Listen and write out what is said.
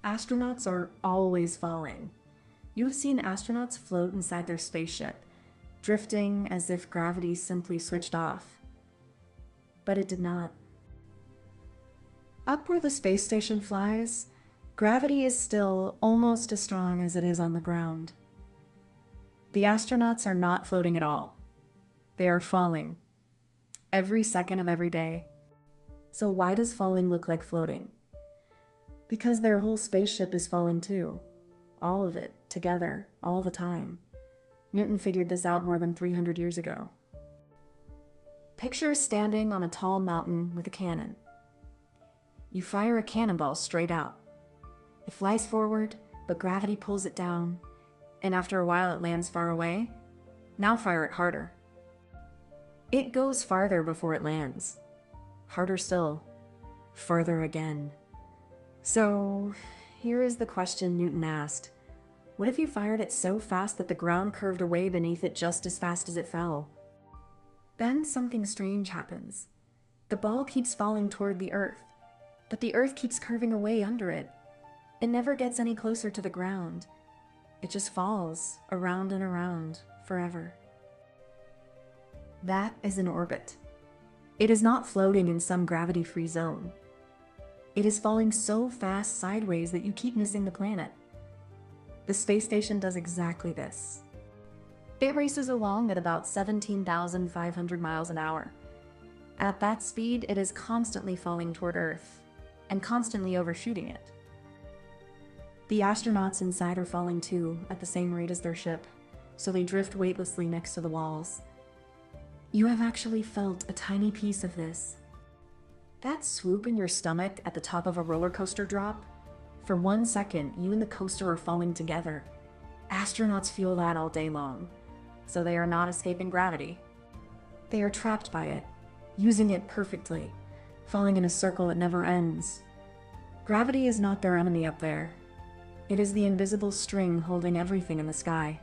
Astronauts are always falling. You have seen astronauts float inside their spaceship, drifting as if gravity simply switched off. But it did not. Up where the space station flies, gravity is still almost as strong as it is on the ground. The astronauts are not floating at all. They are falling. Every second of every day. So why does falling look like floating? Because their whole spaceship is falling too. All of it, together, all the time. Newton figured this out more than 300 years ago. Picture standing on a tall mountain with a cannon. You fire a cannonball straight out. It flies forward, but gravity pulls it down, and after a while it lands far away. Now fire it harder. It goes farther before it lands. Harder still. Farther again. So, here is the question Newton asked. What if you fired it so fast that the ground curved away beneath it just as fast as it fell? Then something strange happens. The ball keeps falling toward the Earth, but the Earth keeps curving away under it. It never gets any closer to the ground. It just falls around and around forever. That is an orbit. It is not floating in some gravity-free zone. It is falling so fast sideways that you keep missing the planet. The space station does exactly this. It races along at about 17,500 miles an hour. At that speed, it is constantly falling toward Earth, and constantly overshooting it. The astronauts inside are falling too, at the same rate as their ship, so they drift weightlessly next to the walls. You have actually felt a tiny piece of this. That swoop in your stomach at the top of a roller coaster drop? For 1 second, you and the coaster are falling together. Astronauts feel that all day long, so they are not escaping gravity. They are trapped by it, using it perfectly, falling in a circle that never ends. Gravity is not their enemy up there. It is the invisible string holding everything in the sky.